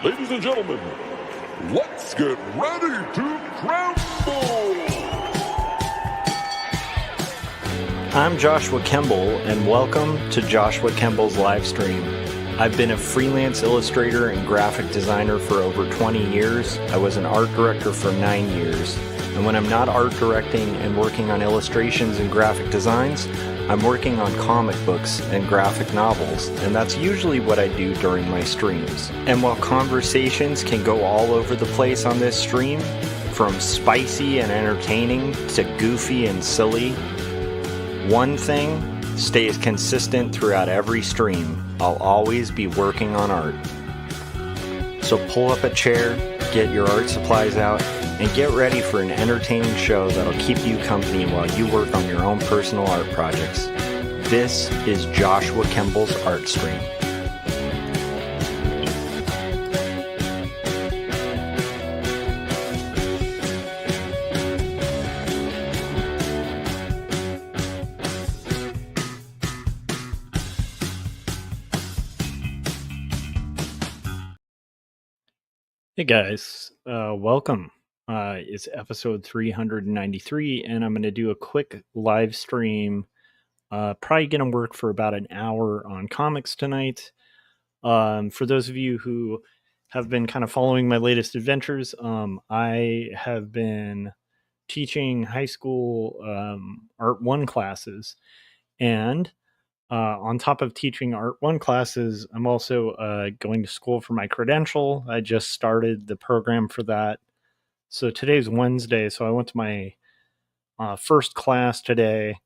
Ladies and gentlemen, let's get ready to crumble! I'm Joshua Kemble, and welcome to Joshua Kemble's Livestream. I've been a freelance illustrator and graphic designer for over 20 years. I was an art director for 9 years. And when I'm not art directing and working on illustrations and graphic designs, I'm working on comic books and graphic novels, and that's usually what I do during my streams. And while conversations can go all over the place on this stream, from spicy and entertaining to goofy and silly, one thing stays consistent throughout every stream. I'll always be working on art. So pull up a chair, get your art supplies out, and get ready for an entertaining show that'll keep you company while you work on your own personal art projects. This is Joshua Kemble's Art Stream. Hey guys, welcome. It's episode 393, and I'm going to do a quick live stream. Probably going to work for about an hour on comics tonight. For those of you who have been kind of following my latest adventures, I have been teaching high school Art 1 classes, and on top of teaching Art 1 classes, I'm also going to school for my credential. I just started the program for that. So today's Wednesday, so I went to my first class today.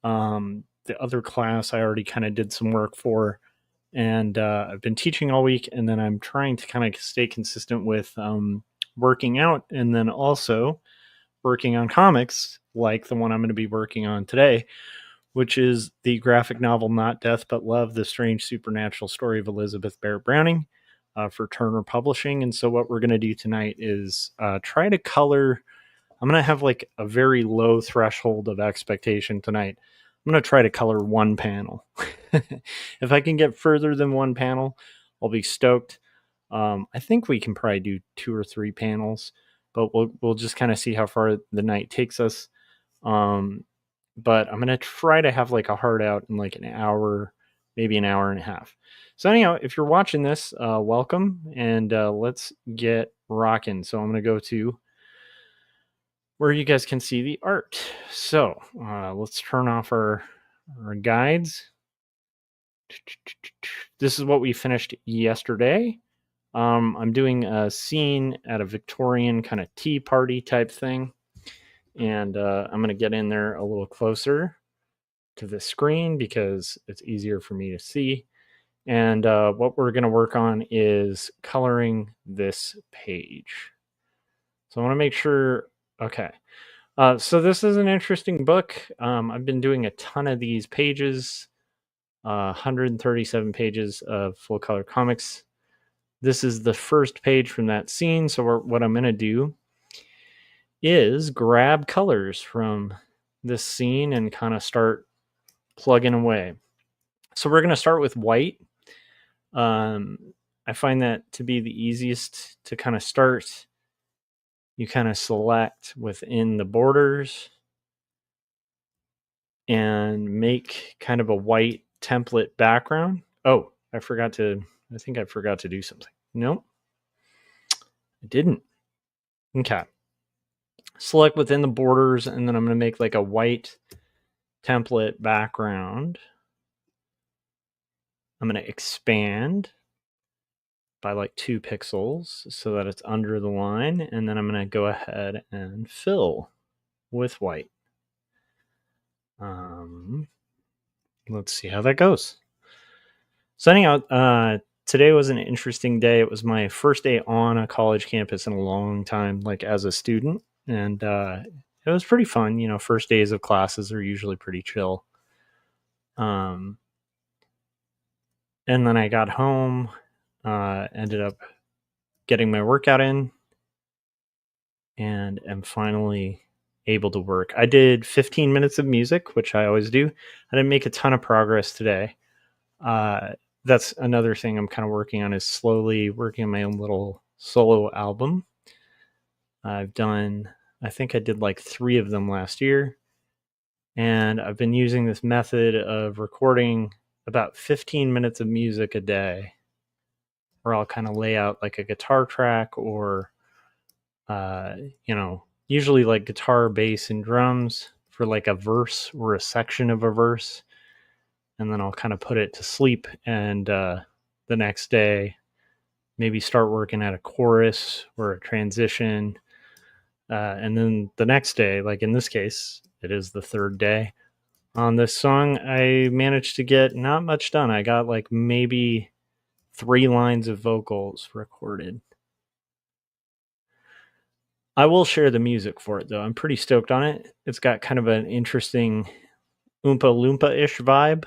The other class I already kind of did some work for, and I've been teaching all week, and then I'm trying to kind of stay consistent with working out, and then also working on comics like the one I'm going to be working on today, which is the graphic novel Not Death But Love, The Strange Supernatural Story of Elizabeth Barrett Browning for Turner Publishing. And so what we're going to do tonight is try to color. I'm going to have like a very low threshold of expectation tonight. I'm going to try to color one panel. If I can get further than one panel, I'll be stoked. I think we can probably do 2 or 3 panels, but we'll just kind of see how far the night takes us. But I'm going to try to have like a hard out in like an hour, maybe an hour and a half. So anyhow, if you're watching this, welcome, and let's get rocking. So I'm going to go to where you guys can see the art. So let's turn off our guides. This is what we finished yesterday. I'm doing a scene at a Victorian kind of tea party type thing. And I'm going to get in there a little closer to the screen because it's easier for me to see. And what we're going to work on is coloring this page. So I want to make sure, okay. So this is an interesting book. I've been doing a ton of these pages, 137 pages of full color comics. This is the first page from that scene. So what I'm going to do is grab colors from this scene and kind of start plugging away. So we're going to start with white. I find that to be the easiest to kind of start. You kind of select within the borders and make kind of a white template background. Oh, I think I forgot to do something. Nope, I didn't. Okay. Select within the borders, and then I'm going to make like a white template background. I'm going to expand by like 2 pixels so that it's under the line, and then I'm going to go ahead and fill with white. Let's see how that goes. So anyhow, today was an interesting day. It was my first day on a college campus in a long time, like as a student. And it was pretty fun. You know, first days of classes are usually pretty chill. And then I got home, ended up getting my workout in, and am finally able to work. I did 15 minutes of music, which I always do. I didn't make a ton of progress today. that's another thing I'm kind of working on, is slowly working on my own little solo album. I think I did like 3 of them last year. And I've been using this method of recording about 15 minutes of music a day, where I'll kind of lay out like a guitar track, or, usually like guitar, bass, and drums for like a verse or a section of a verse. And then I'll kind of put it to sleep. And the next day, maybe start working at a chorus or a transition. And then the next day, like in this case, it is the 3rd day on this song, I managed to get not much done. I got like maybe 3 lines of vocals recorded. I will share the music for it, though. I'm pretty stoked on it. It's got kind of an interesting Oompa Loompa-ish vibe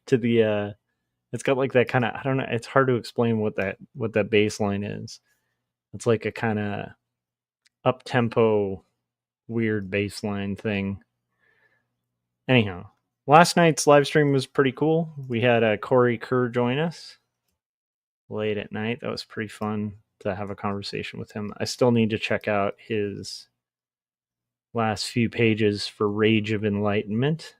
to the it's got like that kind of, I don't know, it's hard to explain what that bass line is. It's like a kind of up-tempo weird bass line thing. Anyhow, last night's live stream was pretty cool. We had Corey Kerr join us late at night. That was pretty fun to have a conversation with him. I still need to check out his last few pages for Rage of Enlightenment,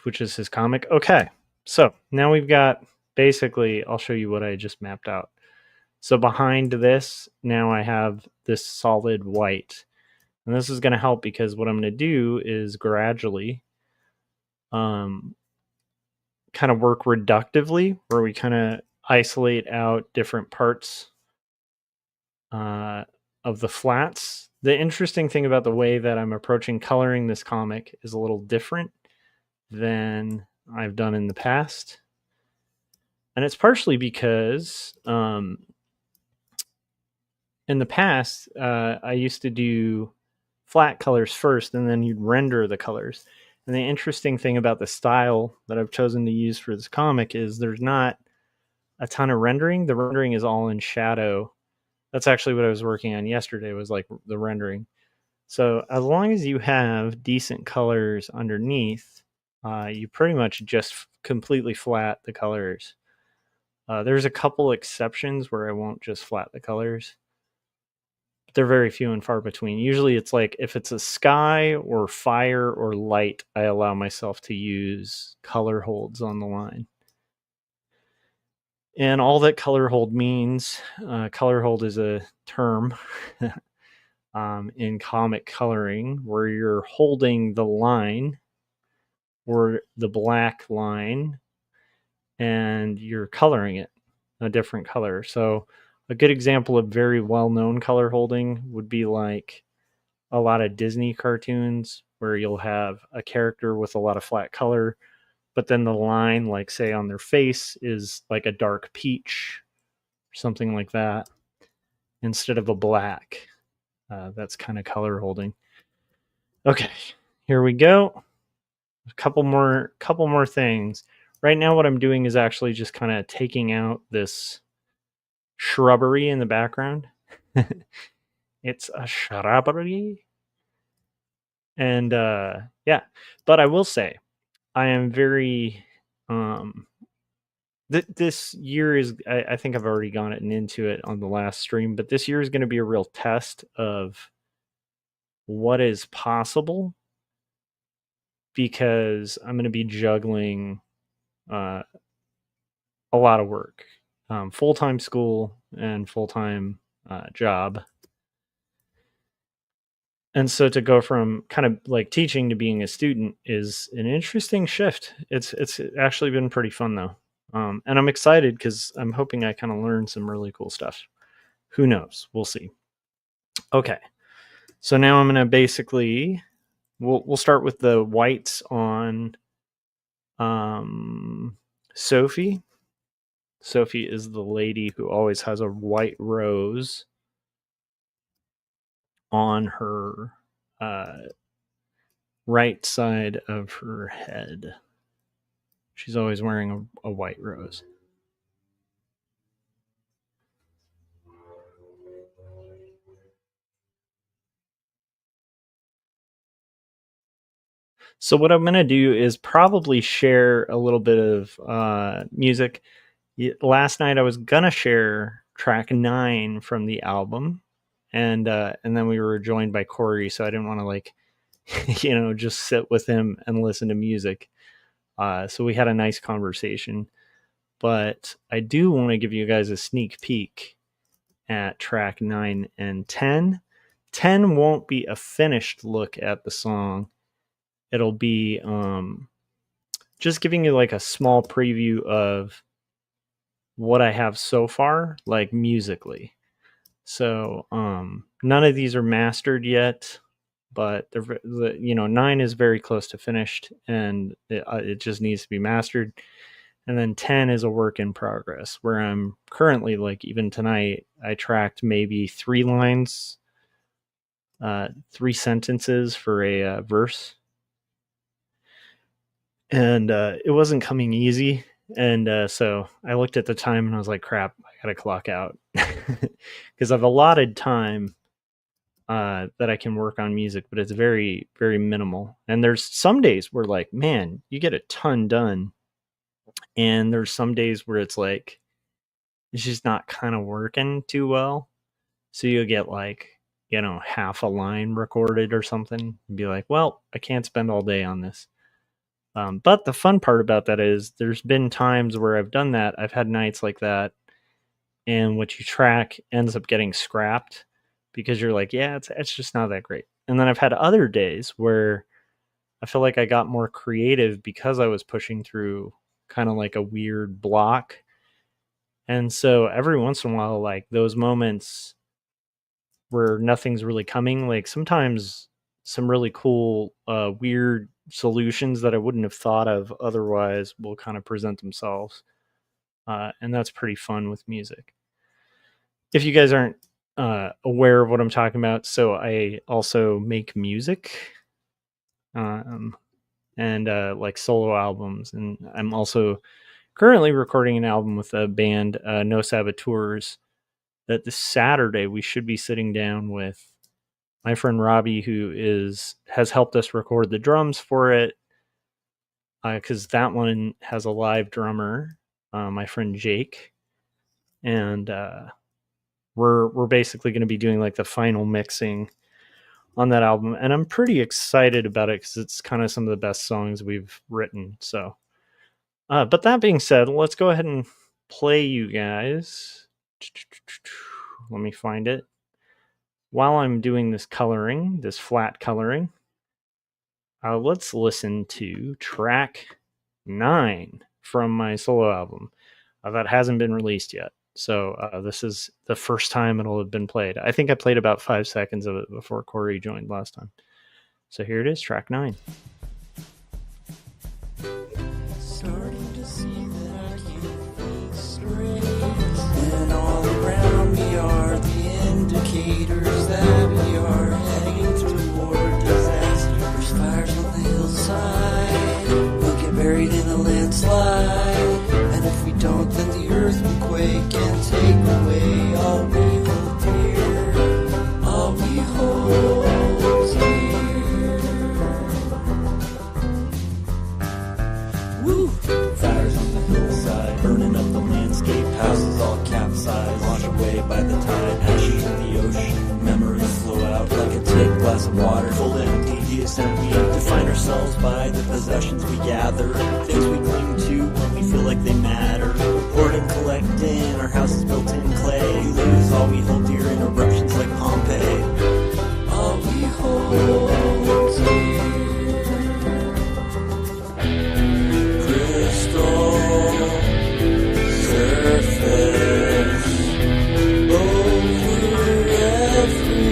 which is his comic. Okay, so now we've got, basically, I'll show you what I just mapped out. So behind this, now I have this solid white. And this is going to help, because what I'm going to do is gradually kind of work reductively, where we kind of isolate out different parts of the flats. The interesting thing about the way that I'm approaching coloring this comic is a little different than I've done in the past. And it's partially because in the past, I used to do flat colors first, and then you'd render the colors. And the interesting thing about the style that I've chosen to use for this comic is there's not a ton of rendering. The rendering is all in shadow. That's actually what I was working on yesterday, was like the rendering. So as long as you have decent colors underneath, you pretty much just completely flat the colors. There's a couple exceptions where I won't just flat the colors. They're very few and far between. Usually it's like if it's a sky or fire or light, I allow myself to use color holds on the line. And all that color hold means, color hold is a term in comic coloring where you're holding the line or the black line and you're coloring it a different color. So a good example of very well-known color holding would be like a lot of Disney cartoons, where you'll have a character with a lot of flat color, but then the line, like say on their face, is like a dark peach, something like that, instead of a black. That's kind of color holding. Okay, here we go. A couple more things. Right now what I'm doing is actually just kind of taking out this shrubbery in the background. It's a shrubbery. And yeah, but I will say I am very this year is, I think I've already gone into it on the last stream, but this year is going to be a real test of what is possible, because I'm going to be juggling a lot of work, full-time school and full-time job. And so to go from kind of like teaching to being a student is an interesting shift. It's actually been pretty fun though. And I'm excited because I'm hoping I kind of learn some really cool stuff. Who knows? We'll see. Okay. So now I'm going to basically, we'll start with the whites on Sophie. Sophie is the lady who always has a white rose on her right side of her head. She's always wearing a white rose. So what I'm going to do is probably share a little bit of music. Last night I was going to share track 9 from the album, and then we were joined by Corey, so I didn't want to like, just sit with him and listen to music. So we had a nice conversation, but I do want to give you guys a sneak peek at track 9 and 10. 10 won't be a finished look at the song. It'll be just giving you like a small preview of what I have so far, like musically. So none of these are mastered yet, but 9 is very close to finished, and it just needs to be mastered. And then 10 is a work in progress, where I'm currently, like, even tonight, I tracked maybe 3 lines, 3 sentences for a verse. And it wasn't coming easy. And so I looked at the time and I was like, crap, I got to clock out. Because I've allotted time that I can work on music, but it's very, very minimal. And there's some days where, like, man, you get a ton done. And there's some days where it's like, it's just not kind of working too well. So you'll get like, half a line recorded or something and be like, well, I can't spend all day on this. But the fun part about that is there's been times where I've done that. I've had nights like that. And what you track ends up getting scrapped because you're like, yeah, it's just not that great. And then I've had other days where I feel like I got more creative because I was pushing through kind of like a weird block. And so every once in a while, like those moments where nothing's really coming, like sometimes some really cool, weird solutions that I wouldn't have thought of otherwise will kind of present themselves. And that's pretty fun with music. If you guys aren't aware of what I'm talking about, so I also make music and like solo albums. And I'm also currently recording an album with a band, No Saboteurs, that this Saturday we should be sitting down with my friend Robbie, who has helped us record the drums for it, because that one has a live drummer, my friend Jake, and we're basically going to be doing like the final mixing on that album, and I'm pretty excited about it because it's kind of some of the best songs we've written. So, but that being said, let's go ahead and play you guys. Let me find it. While I'm doing this coloring, this flat coloring, let's listen to track 9 from my solo album. That hasn't been released yet. So this is the first time it'll have been played. I think I played about 5 seconds of it before Corey joined last time. So here it is, track 9. Starting to see that I can't think straight. And all around me are the indicators that we are heading toward disaster. There's fires on the hillside. We'll get buried in a landslide. And if we don't, then the earth will quake and take away all we hold dear. All we hold dear. Woo! Fires on the hillside, burning up the landscape. Houses all capsized, washed away by the tide. Ashes in the ocean, memories flow out like a thick glass of water. Full empty, and we define ourselves by the possessions we gather, things we cling to when we feel like they matter. Hoarding, collecting, our house is built in clay. We lose all we hold dear in eruptions like Pompeii. All we hold dear. Crystal surface over everything.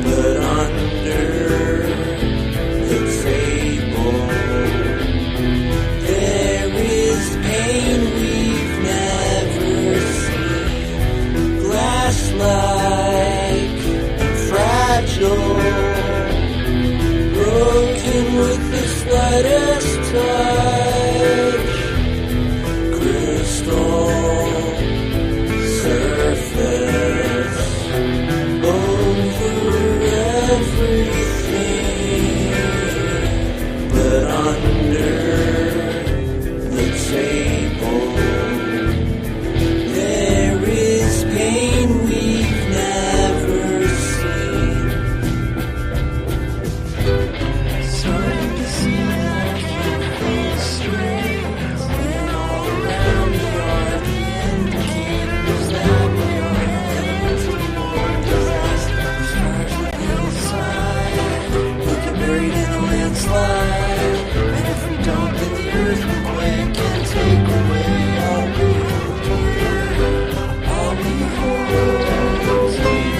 But under the table fable. There is pain we've never seen. Starting to see like you're straight. And all around me are the indicators that we are heading toward disaster. Stars on the hillside, looking buried in a landslide. And if we don't, then the earthquake can take away all we hold dear. All we hold dear.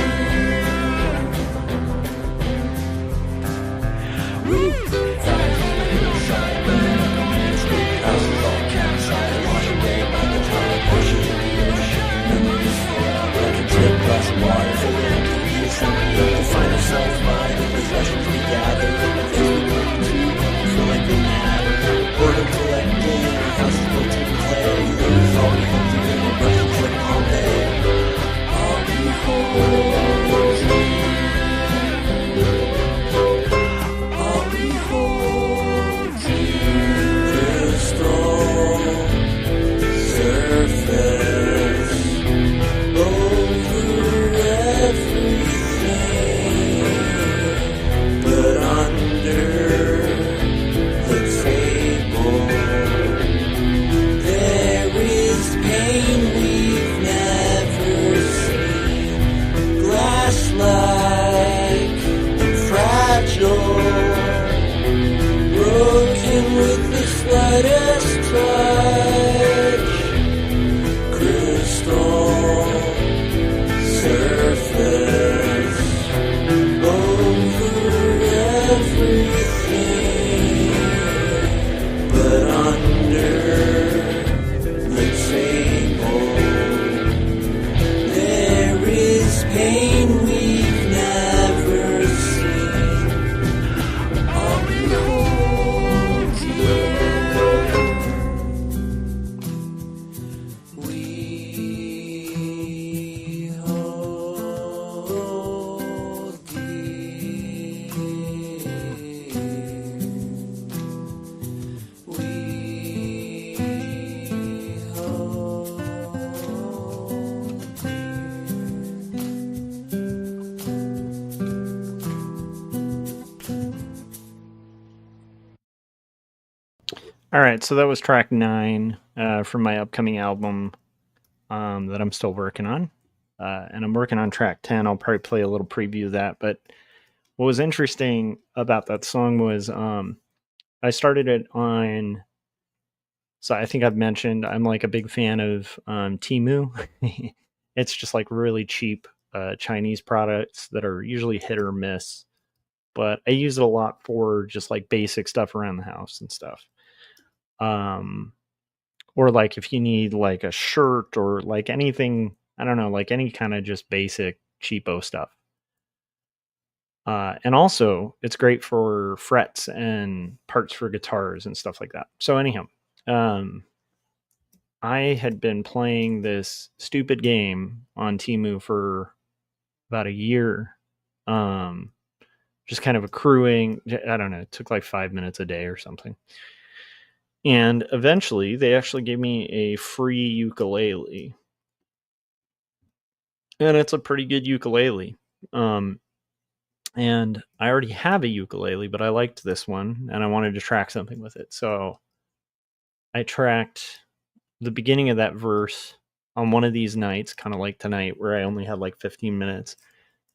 Woo! Fires on the hillside, burning up the landscape. Houses all capsized, washed away by the tide. Ocean in the ocean, memories flow out like a tip glass of water. Full of empty, we assemble to find ourselves by the possessions we gather. The things we cling to when we feel like they matter. Boredom collecting, houses built in clay. Lose all we hold dear, no brushes like Pompeii. All we hold dear. All we hold dear. Crystal surface over everything, but under the table there is pain we've never seen. Glass-like, fragile, broken with the slightest touch. Crystal surface over everything, but under the table there is pain we've never seen. All we hold dear. We hold dear. We hold All right, so that was track 9 from my upcoming album that I'm still working on. And I'm working on track 10. I'll probably play a little preview of that. But what was interesting about that song was I started it on. So I think I've mentioned I'm like a big fan of Temu. It's just like really cheap Chinese products that are usually hit or miss. But I use it a lot for just like basic stuff around the house and stuff. Or like if you need like a shirt or like anything, I don't know, like any kind of just basic cheapo stuff. And also it's great for frets and parts for guitars and stuff like that. So anyhow, I had been playing this stupid game on Temu for about a year. Just kind of accruing, I don't know, it took like 5 minutes a day or something. And eventually they actually gave me a free ukulele. And it's a pretty good ukulele. And I already have a ukulele, but I liked this one and I wanted to track something with it. So I tracked the beginning of that verse on one of these nights, kind of like tonight, where I only had like 15 minutes.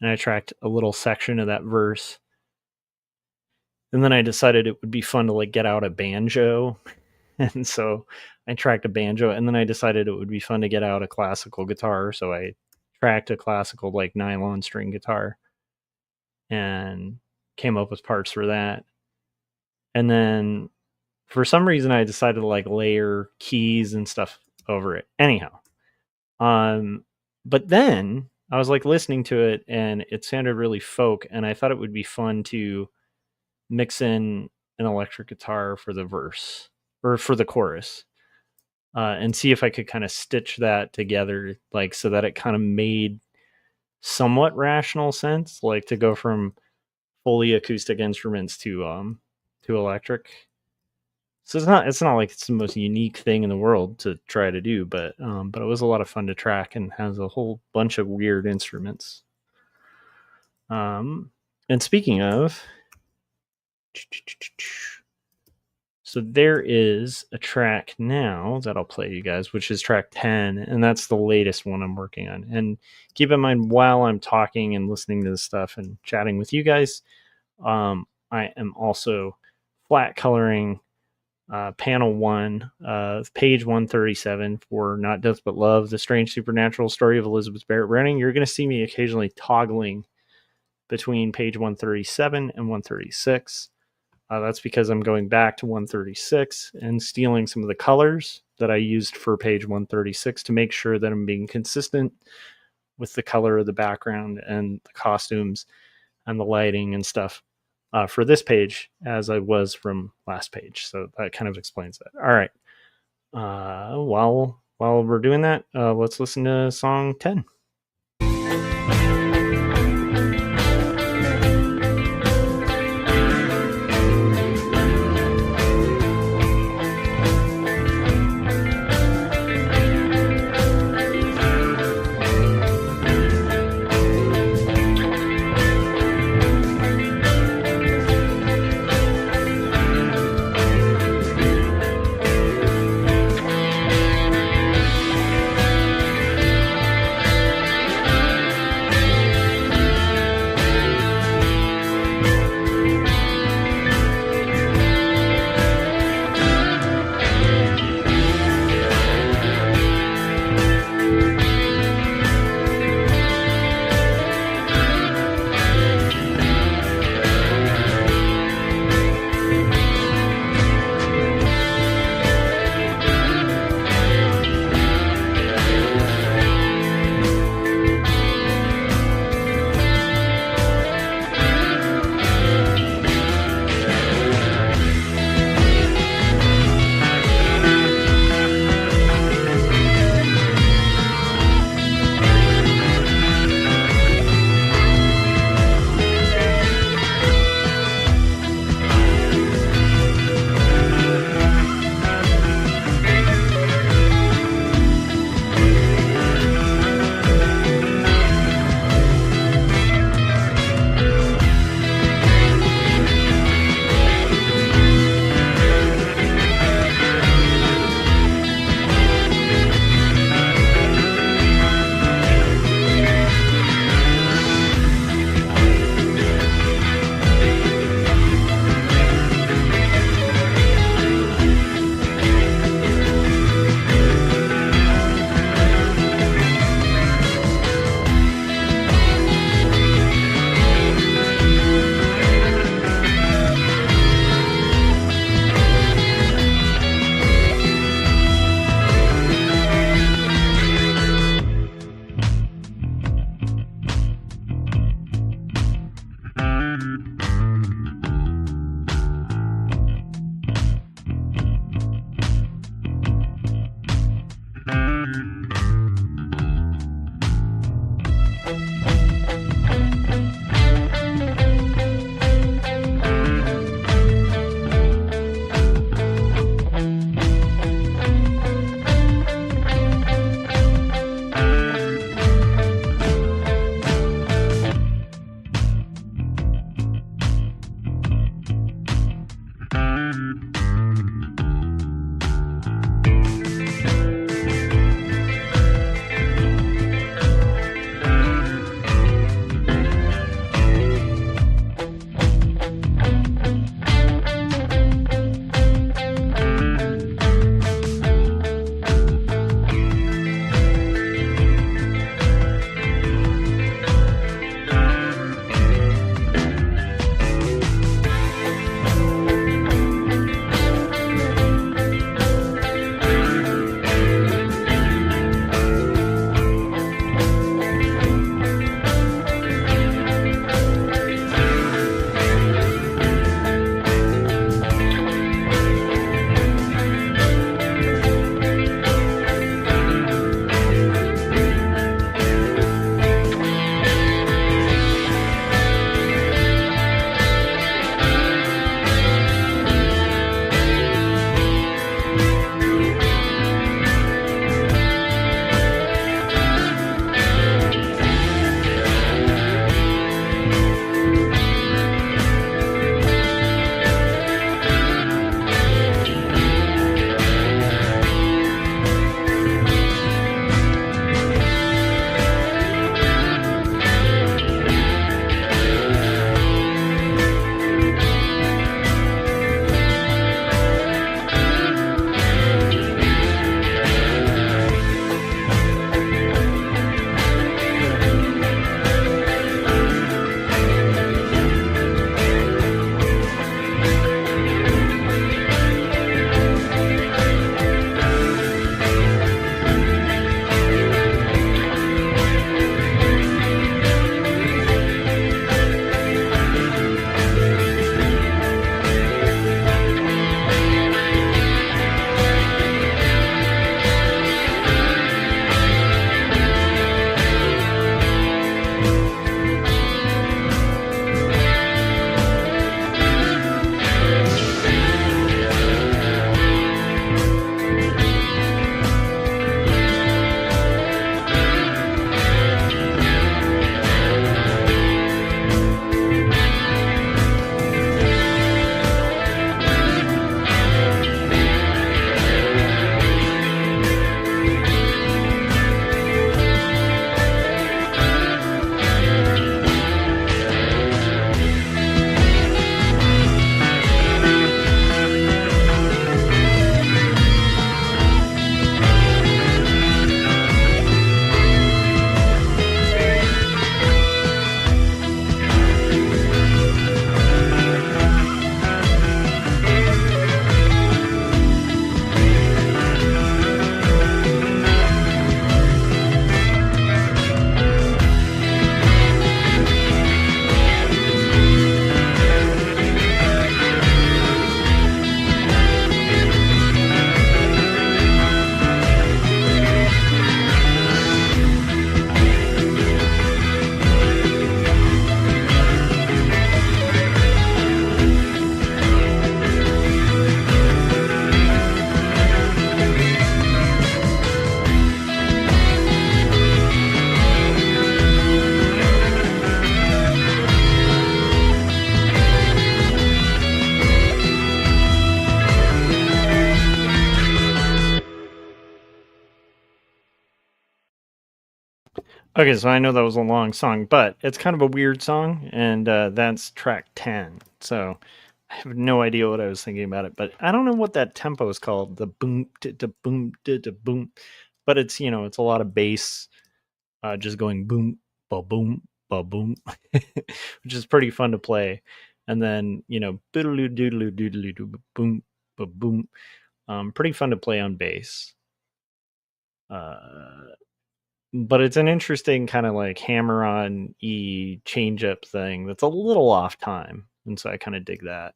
And I tracked a little section of that verse. And then I decided it would be fun to like get out a banjo. And so I tracked a banjo, and then I decided it would be fun to get out a classical guitar. So I tracked a classical like nylon string guitar and came up with parts for that. And then for some reason I decided to like layer keys and stuff over it. Anyhow. But then I was like listening to it and it sounded really folk, and I thought it would be fun to mix in an electric guitar for the verse or for the chorus, and see if I could kind of stitch that together, like so that it kind of made somewhat rational sense, like to go from fully acoustic instruments to electric. So it's not like it's the most unique thing in the world to try to do, but it was a lot of fun to track and has a whole bunch of weird instruments. And speaking of, so there is a track now that I'll play you guys, which is track 10, and that's the latest one I'm working on. And keep in mind, while I'm talking and listening to this stuff and chatting with you guys, I am also flat coloring panel 1 of page 137 for Not Death But Love, The Strange Supernatural Story of Elizabeth Barrett Browning. You're going to see me occasionally toggling between page 137 and 136. That's because I'm going back to 136 and stealing some of the colors that I used for page 136 to make sure that I'm being consistent with the color of the background and the costumes and the lighting and stuff for this page as I was from last page. So that kind of explains that. All right. While we're doing that, let's listen to song 10. Okay, so I know that was a long song, but it's kind of a weird song, and that's track 10. So I have no idea what I was thinking about it, but I don't know what that tempo is called. The boom, da boom, da boom. But it's, it's a lot of bass just going boom, ba boom, boom, which is pretty fun to play. And then, boodaloo doodaloo doodaloo doo, boom, ba boom. Pretty fun to play on bass. But it's an interesting kind of like hammer on E change up thing that's a little off time. And so I kind of dig that.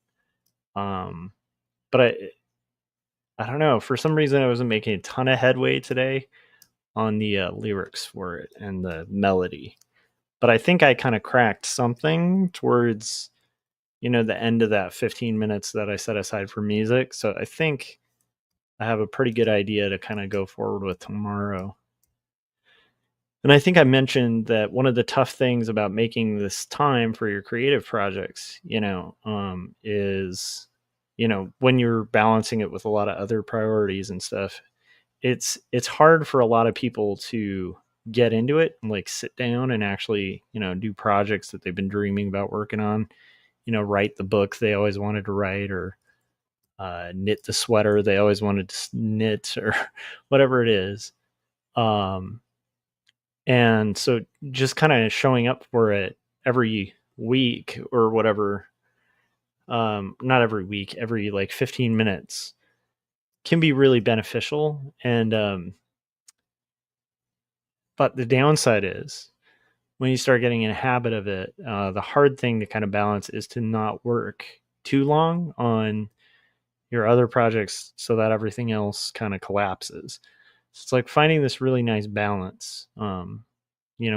But I don't know. For some reason, I wasn't making a ton of headway today on the lyrics for it and the melody. But I think I kind of cracked something towards, the end of that 15 minutes that I set aside for music. So I think I have a pretty good idea to kind of go forward with tomorrow. And I think I mentioned that one of the tough things about making this time for your creative projects, is, when you're balancing it with a lot of other priorities and stuff, it's hard for a lot of people to get into it and like sit down and actually, do projects that they've been dreaming about working on, write the book they always wanted to write, or knit the sweater they always wanted to knit, or whatever it is. And so just kind of showing up for it every week or whatever, not every week, every like 15 minutes can be really beneficial. And, but the downside is when you start getting in a habit of it, the hard thing to kind of balance is to not work too long on your other projects so that everything else kind of collapses. So it's like finding this really nice balance.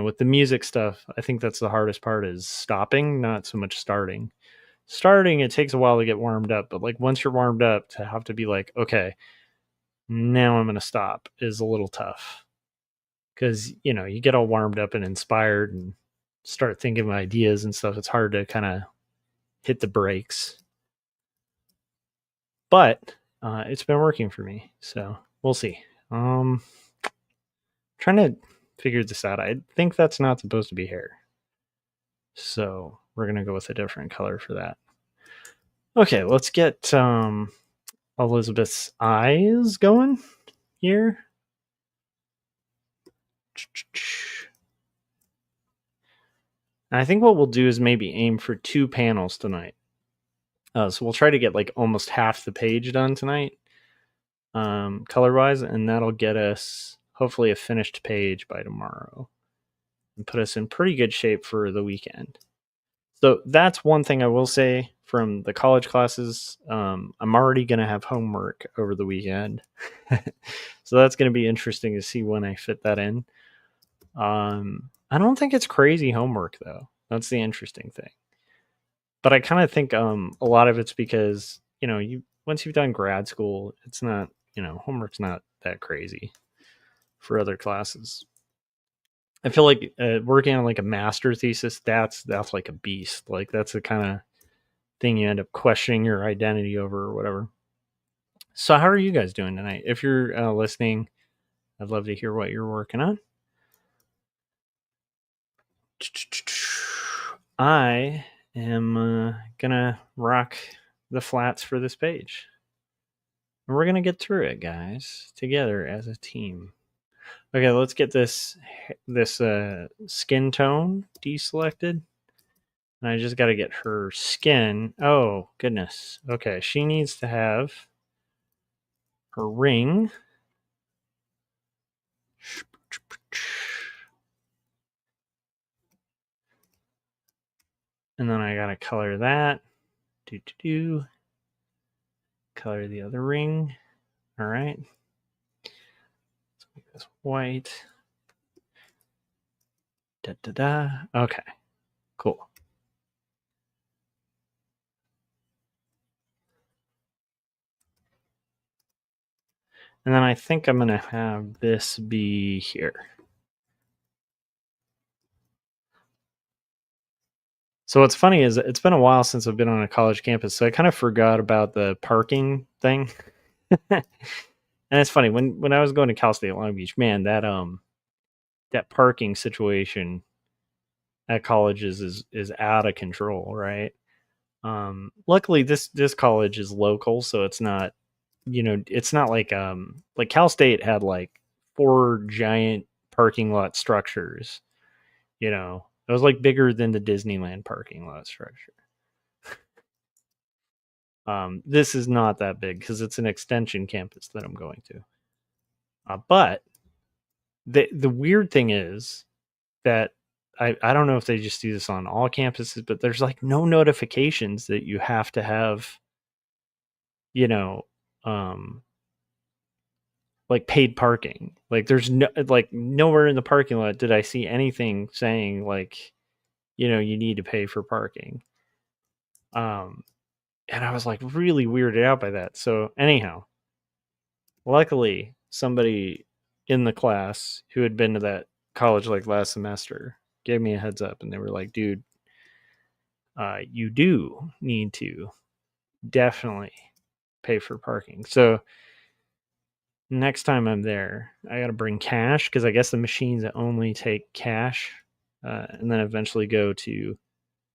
With the music stuff, I think that's the hardest part is stopping, not so much starting. Starting, it takes a while to get warmed up, but like once you're warmed up, to have to be like, okay, now I'm going to stop is a little tough. Because, you get all warmed up and inspired and start thinking of ideas and stuff. It's hard to kind of hit the brakes. But it's been working for me. So we'll see. Trying to figure this out. I think that's not supposed to be hair. So we're going to go with a different color for that. Okay, let's get Elizabeth's eyes going here. And I think what we'll do is maybe aim for 2 panels tonight. So we'll try to get like almost half the page done tonight, color-wise, and that'll get us hopefully a finished page by tomorrow and put us in pretty good shape for the weekend. So that's one thing I will say from the college classes. I'm already going to have homework over the weekend. So that's going to be interesting to see when I fit that in. I don't think it's crazy homework, though. That's the interesting thing. But I kind of think a lot of it's because, once you've done grad school, it's not, homework's not that crazy for other classes. I feel like working on like a master thesis, that's like a beast. Like that's the kind of thing you end up questioning your identity over or whatever. So how are you guys doing tonight? If you're listening, I'd love to hear what you're working on. I am gonna rock the flats for this page. And we're gonna get through it, guys, together as a team. Okay, let's get this skin tone deselected. And I just got to get her skin. Oh, goodness. Okay, she needs to have her ring. And then I got to color that. Color the other ring. All right. Let's make this white. Okay, cool. And then I think I'm going to have this be here. So what's funny is it's been a while since I've been on a college campus, so I kind of forgot about the parking thing. And it's funny, when I was going to Cal State Long Beach, man, that that parking situation at colleges is out of control, right? Luckily this college is local, so it's not, it's not like Cal State had like 4 giant parking lot structures. It was like bigger than the Disneyland parking lot structure. This is not that big because it's an extension campus that I'm going to. But the weird thing is that I don't know if they just do this on all campuses, but there's like no notifications that you have to have, like paid parking. Like there's nowhere in the parking lot did I see anything saying like, you need to pay for parking. And I was like really weirded out by that. So anyhow, luckily somebody in the class who had been to that college like last semester gave me a heads up, and they were like, dude, you do need to definitely pay for parking. So next time I'm there, I got to bring cash because I guess the machines only take cash, and then eventually go to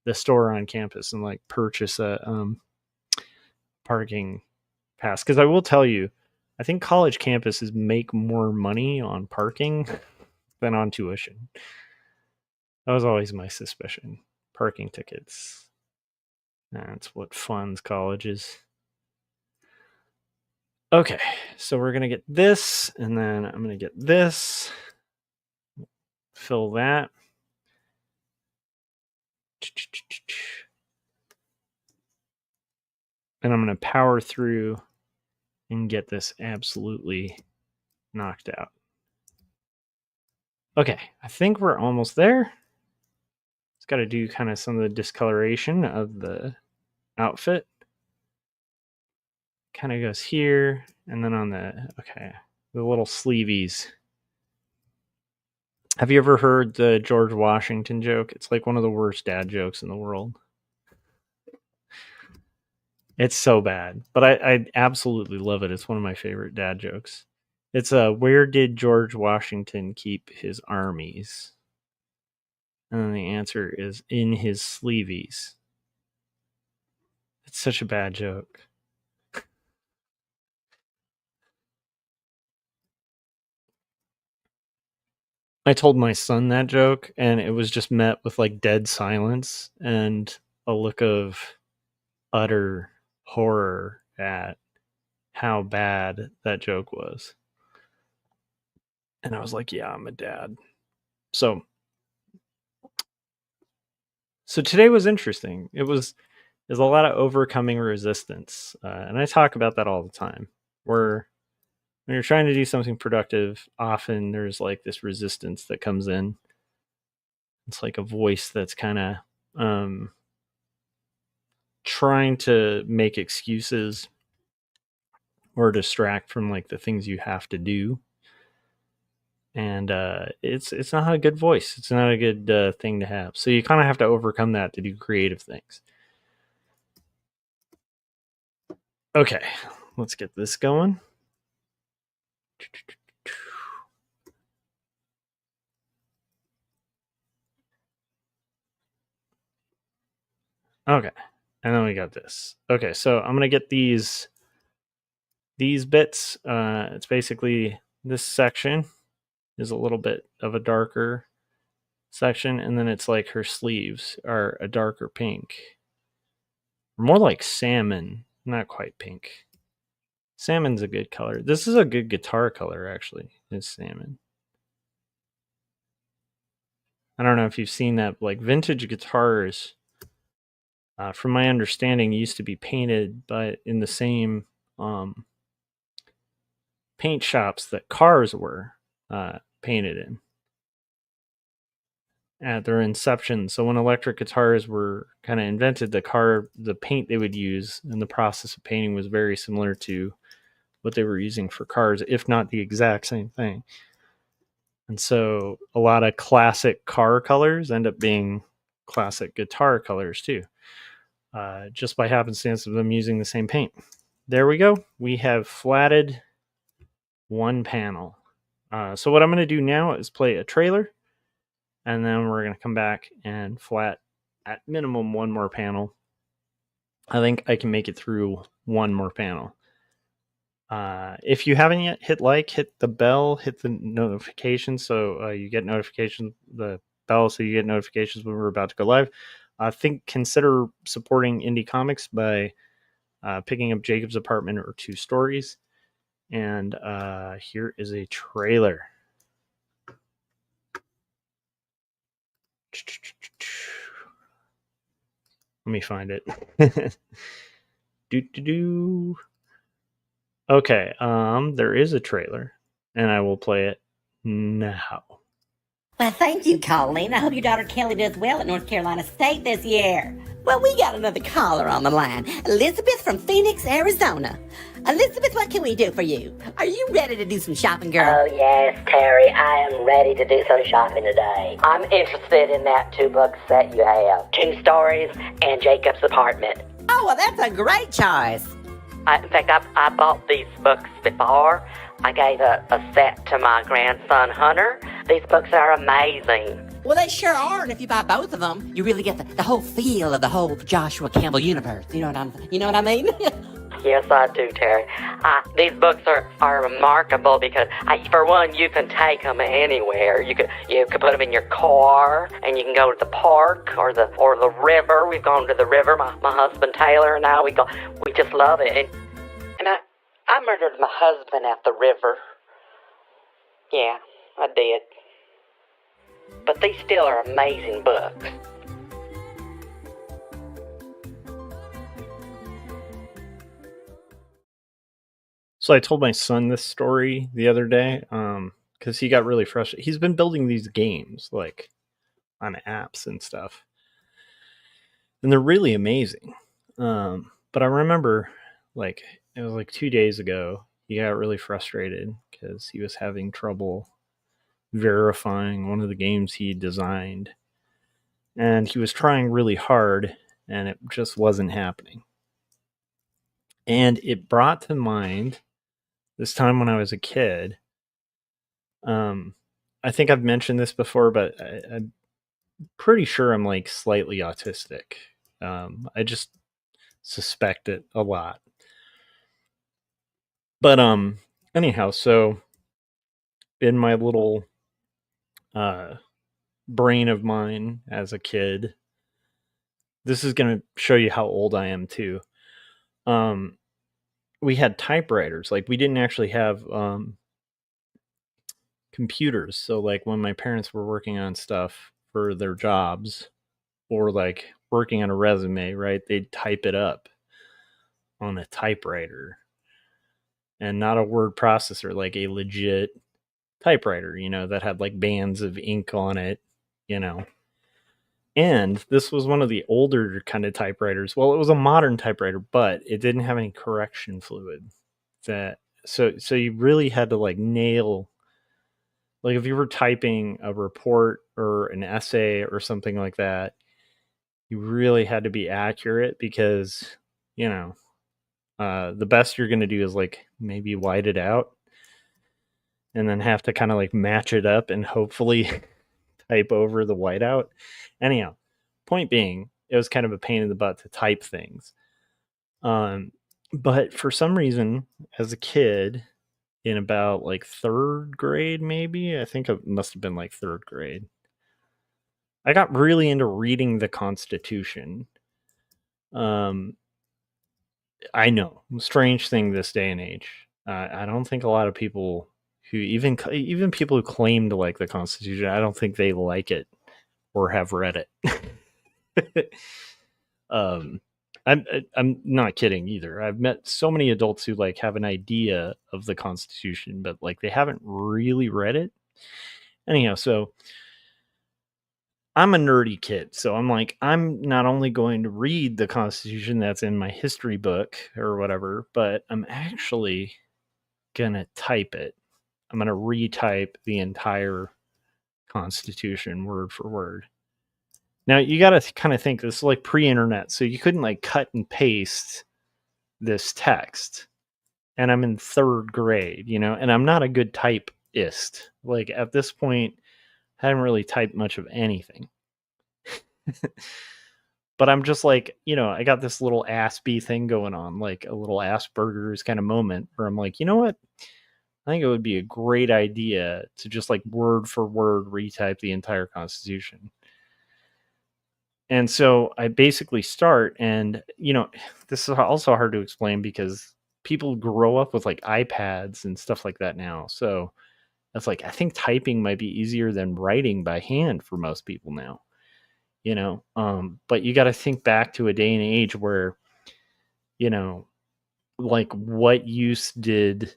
the store on campus and like purchase a parking pass. Because I will tell you, I think college campuses make more money on parking than on tuition. That was always my suspicion. Parking tickets. That's what funds colleges. Okay, so we're going to get this, and then I'm going to get this. Fill that. And I'm going to power through and get this absolutely knocked out. Okay, I think we're almost there. It's got to do kind of some of the discoloration of the outfit. Kind of goes here, and then on the little sleeveys. Have you ever heard the George Washington joke? It's like one of the worst dad jokes in the world. It's so bad, but I absolutely love it. It's one of my favorite dad jokes. It's where did George Washington keep his armies? And then the answer is in his sleeveys. It's such a bad joke. I told my son that joke, and it was just met with like dead silence and a look of utter horror at how bad that joke was. And I was like, yeah, I'm a dad. So today was interesting. There's a lot of overcoming resistance. And I talk about that all the time, where when you're trying to do something productive, often there's like this resistance that comes in. It's like a voice that's kind of trying to make excuses or distract from like the things you have to do. And it's not a good voice. It's not a good thing to have. So you kind of have to overcome that to do creative things. Okay, let's get this going. Okay, and then we got this. Okay, so I'm gonna get these bits. It's basically this section is a little bit of a darker section, and then it's like her sleeves are a darker pink, more like salmon, not quite pink. Salmon's a good color. This is a good guitar color, actually. It's salmon. I don't know if you've seen that, like vintage guitars, from my understanding, used to be painted, but in the same paint shops that cars were painted in at their inception. So when electric guitars were kind of invented, the paint they would use in the process of painting was very similar to what they were using for cars, if not the exact same thing. And so a lot of classic car colors end up being classic guitar colors too, just by happenstance of them using the same paint. There we go. We have flatted one panel. So what I'm going to do now is play a trailer, and then we're going to come back and flat at minimum one more panel. I think I can make it through one more panel. If you haven't yet, hit like, hit the bell, hit the notification so you get notifications, the bell so you get notifications when we're about to go live. Consider supporting indie comics by picking up Jacob's Apartment or Two Stories. And here is a trailer. Let me find it. Okay, there is a trailer, and I will play it now. Well, thank you, Colleen. I hope your daughter Kelly does well at North Carolina State this year. Well, we got another caller on the line. Elizabeth from Phoenix, Arizona. Elizabeth, what can we do for you? Are you ready to do some shopping, girl? Oh, yes, Terry. I am ready to do some shopping today. I'm interested in that 2-book set you have. 2 Stories and Jacob's Apartment. Oh, well, that's a great choice. In fact, I bought these books before. I gave a set to my grandson, Hunter. These books are amazing. Well, they sure are, and if you buy both of them, you really get the whole feel of the whole Joshua Kemble universe. You know what I mean? Yes, I do, Terry. These books are remarkable because, for one, you can take them anywhere. You could put them in your car, and you can go to the park or the river. We've gone to the river. My husband Taylor and I, we just love it. And I murdered my husband at the river. Yeah, I did. But these still are amazing books. So I told my son this story the other day because he got really frustrated. He's been building these games like on apps and stuff, and they're really amazing. But I remember it was like 2 days ago, he got really frustrated because he was having trouble verifying one of the games he designed, and he was trying really hard, and it just wasn't happening. And it brought to mind this time when I was a kid. I think I've mentioned this before, but I'm pretty sure I'm like slightly autistic. I just suspect it a lot. But anyhow, so in my little brain of mine as a kid, this is going to show you how old I am too. We had typewriters. Like, we didn't actually have computers. So like when my parents were working on stuff for their jobs or like working on a resume, right, they'd type it up on a typewriter and not a word processor, like a legit typewriter, that had like bands of ink on it, And this was one of the older kind of typewriters. Well, it was a modern typewriter, but it didn't have any correction fluid. So you really had to like nail, like if you were typing a report or an essay or something like that, you really had to be accurate because, the best you're going to do is like maybe white it out and then have to kind of like match it up and hopefully type over the whiteout. Anyhow, point being, it was kind of a pain in the butt to type things. But for some reason, as a kid, in about like 3rd grade, maybe, I think it must have been like 3rd grade, I got really into reading the Constitution. I know, strange thing this day and age. I don't think a lot of people who even people who claim to like the Constitution, I don't think they like it or have read it. I'm not kidding either. I've met so many adults who like have an idea of the Constitution, but like they haven't really read it. Anyhow, so I'm a nerdy kid. So I'm like, I'm not only going to read the Constitution that's in my history book or whatever, but I'm actually gonna type it. I'm gonna retype the entire Constitution word for word. Now you got to kind of think this is like pre-internet, so you couldn't like cut and paste this text. And I'm in 3rd grade, and I'm not a good type ist. Like at this point, I hadn't really typed much of anything. But I'm just like, I got this little Aspie thing going on, like a little Asperger's kind of moment where I'm like, you know what? I think it would be a great idea to just like word for word retype the entire Constitution. And so I basically start, and this is also hard to explain because people grow up with like iPads and stuff like that now. So that's like, I think typing might be easier than writing by hand for most people now. But you got to think back to a day and age where, like what use did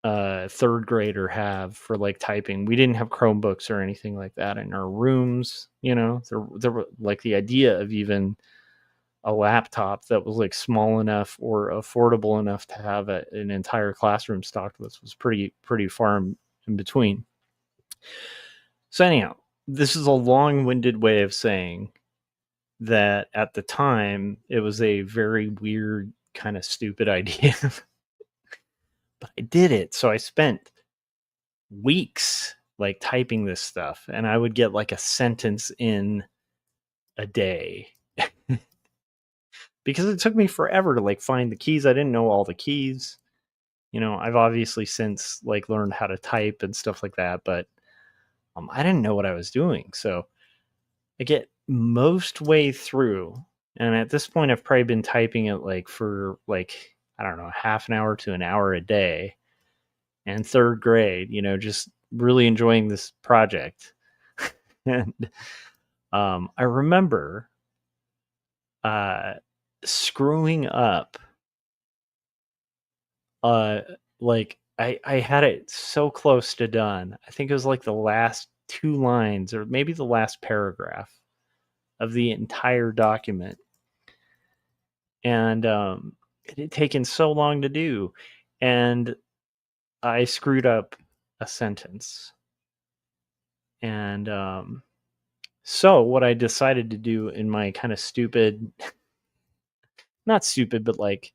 third grader have for like typing? We didn't have Chromebooks or anything like that in our rooms. There were like the idea of even a laptop that was like small enough or affordable enough to have an entire classroom stocked with was pretty far in between. So anyhow, this is a long-winded way of saying that at the time it was a very weird, kind of stupid idea. But I did it. So I spent weeks like typing this stuff, and I would get like a sentence in a day. Because it took me forever to like find the keys. I didn't know all the keys. I've obviously since like learned how to type and stuff like that, but I didn't know what I was doing. So I get most way through, and at this point I've probably been typing it like for like, I don't know, half an hour to an hour a day. And third grade, just really enjoying this project. And I remember screwing up. Like I had it so close to done. I think it was like the last 2 lines or maybe the last paragraph of the entire document. And it had taken so long to do. And I screwed up a sentence. And so what I decided to do in my kind of stupid, not stupid, but like,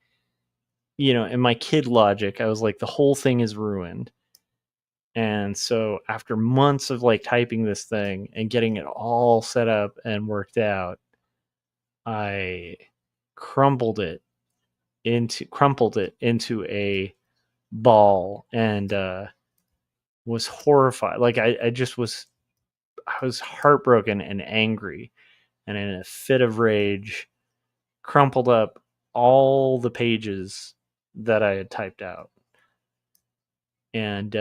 in my kid logic, I was like, the whole thing is ruined. And so after months of like typing this thing and getting it all set up and worked out, I crumpled it into a ball and was horrified. Like I was heartbroken and angry, and in a fit of rage crumpled up all the pages that I had typed out. And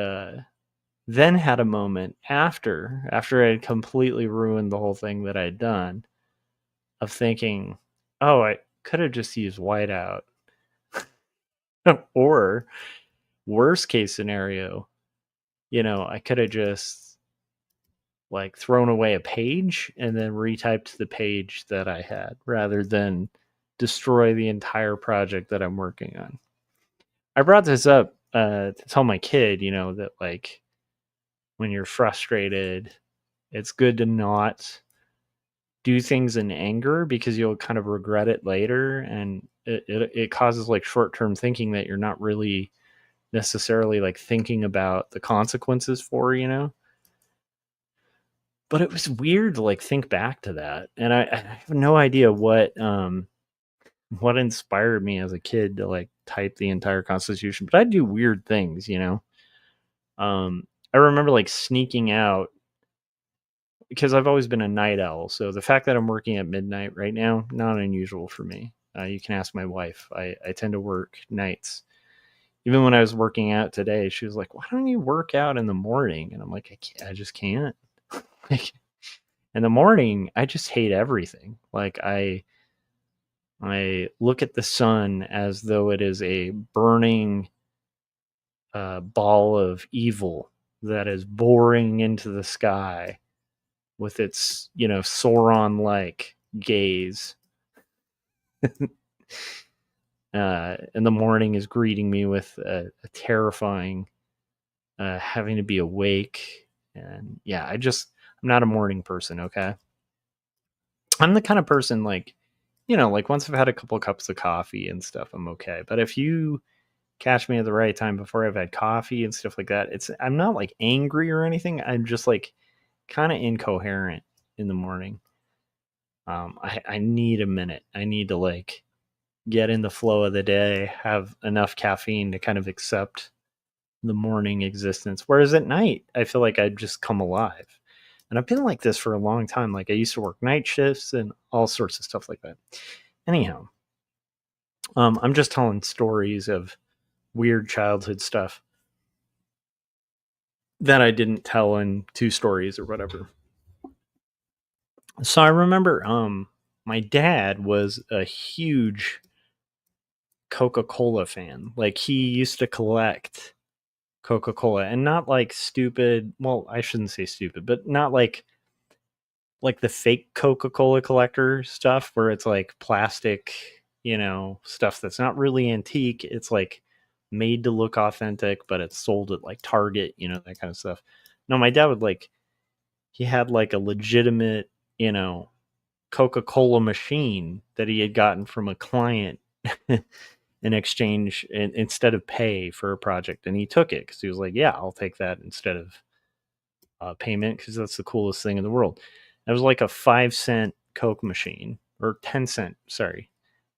then had a moment after I had completely ruined the whole thing that I had done of thinking, oh, I could have just used whiteout. Or worst case scenario, I could have just like thrown away a page and then retyped the page that I had rather than destroy the entire project that I'm working on. I brought this up to tell my kid, that like when you're frustrated, it's good to not do things in anger because you'll kind of regret it later, and it causes like short-term thinking that you're not really necessarily like thinking about the consequences for, But it was weird to like think back to that, and I have no idea what inspired me as a kid to like type the entire Constitution. But I do weird things, I remember like sneaking out because I've always been a night owl. So the fact that I'm working at midnight right now, not unusual for me. You can ask my wife. I tend to work nights. Even when I was working out today, she was like, why don't you work out in the morning? And I'm like, I just can't. In the morning, I just hate everything. Like I look at the sun as though it is a burning ball of evil that is boring into the sky with its, Sauron-like gaze. And the morning is greeting me with a terrifying having to be awake. And yeah, I'm not a morning person, okay? I'm the kind of person like, like once I've had a couple cups of coffee and stuff, I'm okay. But if you catch me at the right time before I've had coffee and stuff like that. I'm not like angry or anything. I'm just like kind of incoherent in the morning. I need a minute. I need to like get in the flow of the day, have enough caffeine to kind of accept the morning existence. Whereas at night, I feel like I just come alive. And I've been like this for a long time. Like I used to work night shifts and all sorts of stuff like that. Anyhow, I'm just telling stories of weird childhood stuff that I didn't tell in 2 stories or whatever. So I remember my dad was a huge Coca-Cola fan. Like he used to collect Coca-Cola, and not like stupid, well, I shouldn't say stupid, but not like the fake Coca-Cola collector stuff where it's like plastic, stuff that's not really antique. It's like made to look authentic, but it's sold at like Target, that kind of stuff. No, my dad would like, he had like a legitimate, Coca-Cola machine that he had gotten from a client in exchange instead of pay for a project. And he took it because he was like, yeah, I'll take that instead of payment because that's the coolest thing in the world. It was like a 5-cent Coke machine, or 10-cent, sorry.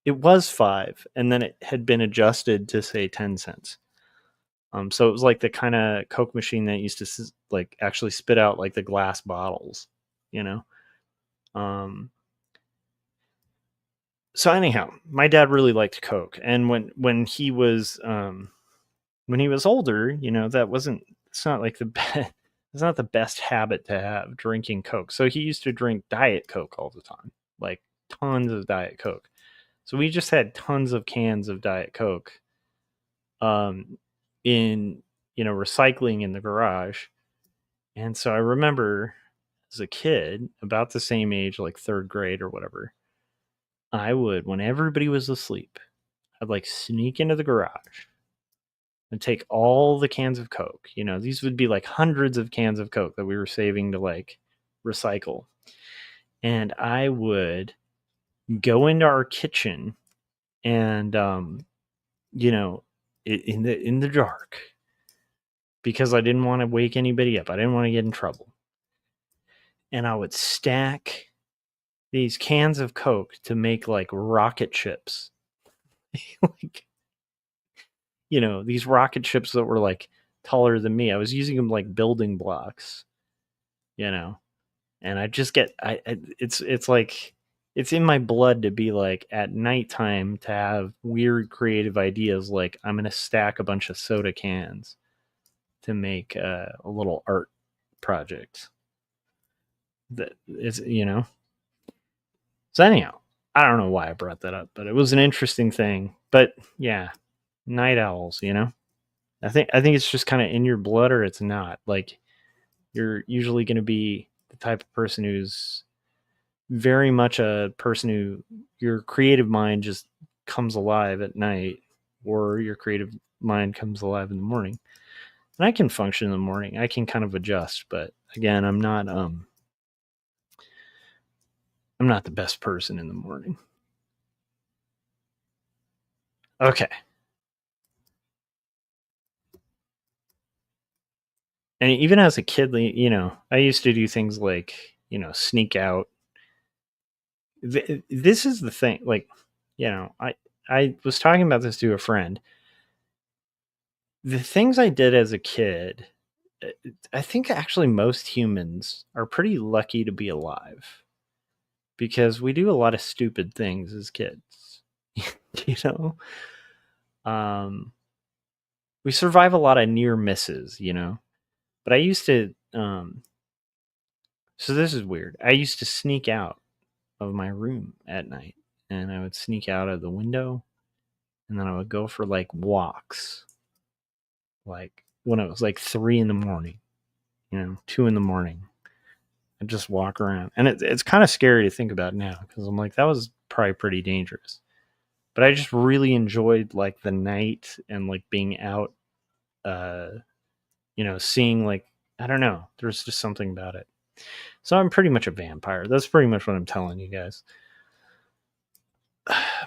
It was 5, and then it had been adjusted to say 10 cents. So it was like the kind of Coke machine that used to like actually spit out like the glass bottles, So anyhow, my dad really liked Coke, and when he was older, it's not like the best. It's not the best habit to have, drinking Coke. So he used to drink Diet Coke all the time, like tons of Diet Coke. So we just had tons of cans of Diet Coke in, recycling in the garage. And so I remember as a kid, about the same age, like 3rd grade or whatever, I would, when everybody was asleep, I'd like sneak into the garage and take all the cans of Coke. These would be like hundreds of cans of Coke that we were saving to like recycle. And I would go into our kitchen and, in the dark, because I didn't want to wake anybody up. I didn't want to get in trouble. And I would stack these cans of Coke to make like rocket ships. Like, these rocket ships that were like taller than me. I was using them like building blocks, and I just it's like, it's in my blood to be like at nighttime to have weird creative ideas. Like I'm going to stack a bunch of soda cans to make a little art project that is, So anyhow, I don't know why I brought that up, but it was an interesting thing. But yeah, night owls, I think it's just kind of in your blood, or it's not. Like you're usually going to be the type of person who's very much a person who your creative mind just comes alive at night, or your creative mind comes alive in the morning. And I can function in the morning. I can kind of adjust, but again, I'm not the best person in the morning. Okay. And even as a kid, I used to do things like, sneak out. This is the thing. Like, I was talking about this to a friend. The things I did as a kid, I think actually most humans are pretty lucky to be alive, because we do a lot of stupid things as kids. We survive a lot of near misses, but I used to, so this is weird. I used to sneak out of my room at night, and I would sneak out of the window, and then I would go for like walks, like when it was like 3 a.m, 2 a.m. I'd just walk around, and it's kind of scary to think about now, because I'm like, that was probably pretty dangerous. But I just really enjoyed like the night and like being out, seeing, like, I don't know, there's just something about it. So I'm pretty much a vampire. That's pretty much what I'm telling you guys.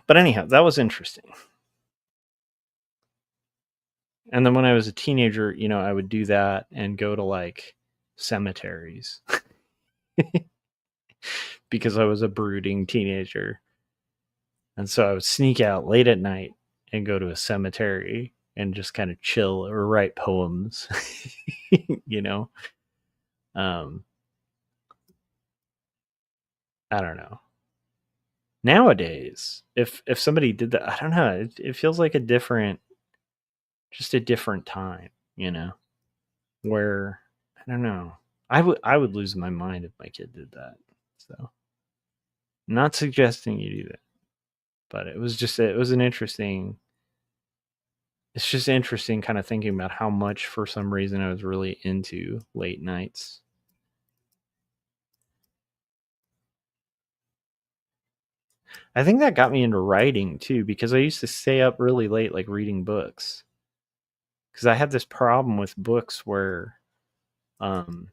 But anyhow, that was interesting. And then when I was a teenager, I would do that and go to like cemeteries because I was a brooding teenager. And so I would sneak out late at night and go to a cemetery and just kind of chill or write poems, Um, I don't know. Nowadays, if somebody did that, I don't know. It feels like just a different time, where I don't know. I would lose my mind if my kid did that. So, not suggesting you do that, but it was an interesting. It's just interesting, kind of thinking about how much, for some reason, I was really into late nights. I think that got me into writing too, because I used to stay up really late, like reading books. Because I had this problem with books where um,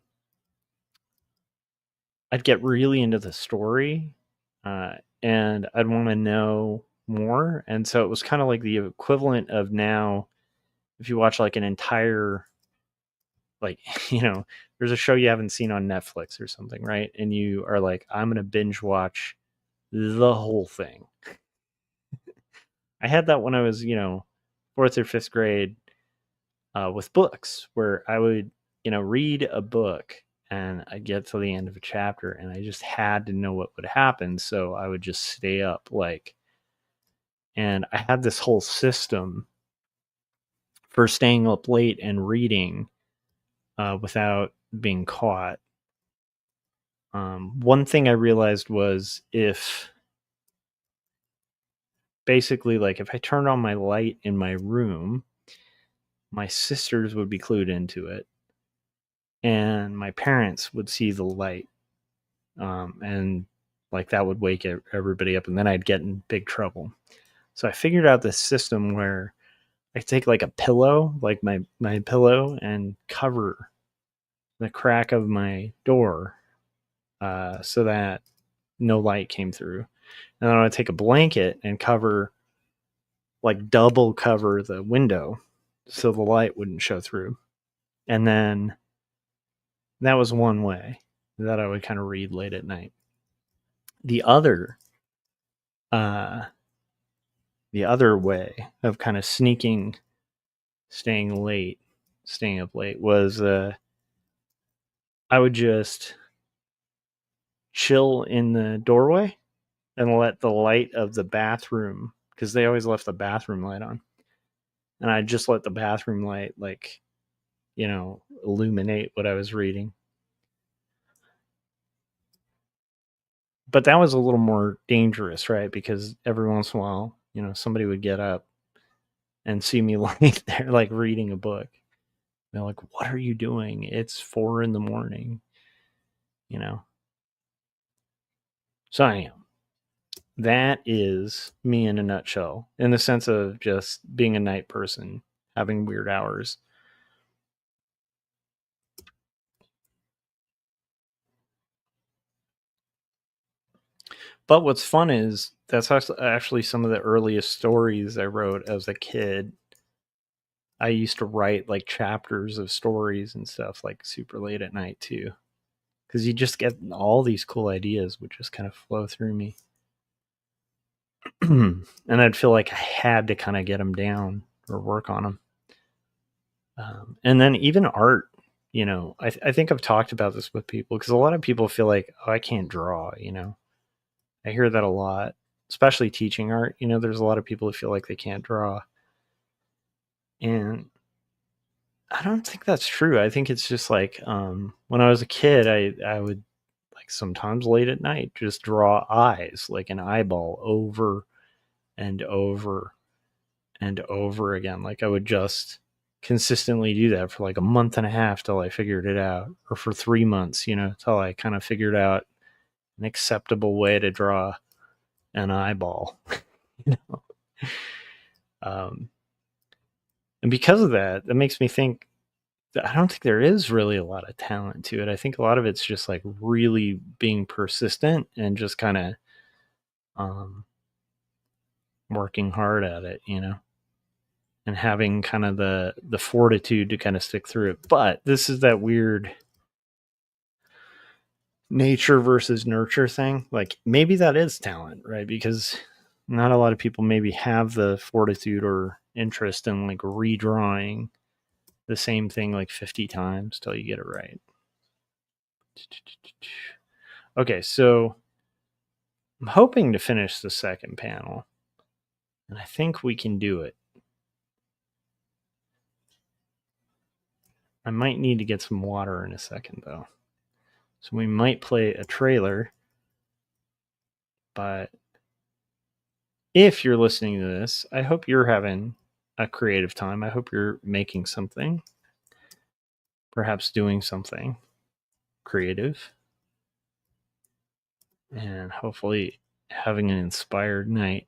I'd get really into the story and I'd want to know more. And so it was kind of like the equivalent of now, if you watch like an entire, like, there's a show you haven't seen on Netflix or something, right? And you are like, I'm going to binge watch the whole thing. I had that when I was, fourth or fifth grade with books, where I would, read a book and I'd get to the end of a chapter and I just had to know what would happen. So I would just stay up, and I had this whole system for staying up late and reading without being caught. One thing I realized was if I turned on my light in my room, my sisters would be clued into it and my parents would see the light. And like that would wake everybody up and then I'd get in big trouble. So I figured out this system where I take like a pillow, like my pillow, and cover the crack of my door so that no light came through. And then I would take a blanket and double cover the window so the light wouldn't show through. And then that was one way that I would kind of read late at night. The other way of kind of staying up late was I would just chill in the doorway and let the light of the bathroom, because they always left the bathroom light on, and I'd just let the bathroom light illuminate what I was reading. But that was a little more dangerous, right? Because every once in a while, somebody would get up and see me lying there, like reading a book. They're like, "What are you doing? It's 4 a.m. So anyhow, that is me in a nutshell, in the sense of just being a night person, having weird hours. But what's fun is that's actually some of the earliest stories I wrote as a kid. I used to write like chapters of stories and stuff like super late at night too. Because you just get all these cool ideas would just kind of flow through me. And I'd feel like I had to kind of get them down or work on them. And then even art, I think I've talked about this with people because a lot of people feel like, oh, I can't draw, I hear that a lot, especially teaching art. There's a lot of people who feel like they can't draw. And I don't think that's true. I think it's just like when I was a kid, I would like sometimes late at night just draw eyes, like an eyeball, over and over and over again. Like I would just consistently do that for like a month and a half till I figured it out, or for 3 months, till I kind of figured out an acceptable way to draw an eyeball. And because of that, that makes me think that I don't think there is really a lot of talent to it. I think a lot of it's just like really being persistent and just kind of working hard at it, and having kind of the fortitude to kind of stick through it. But this is that weird nature versus nurture thing. Like maybe that is talent, right? Because not a lot of people maybe have the fortitude or interest in like redrawing the same thing like 50 times till you get it right. Okay, so I'm hoping to finish the second panel, and I think we can do it. I might need to get some water in a second, though. So we might play a trailer, but if you're listening to this, I hope you're having a creative time. I hope you're making something, perhaps doing something creative, and hopefully having an inspired night.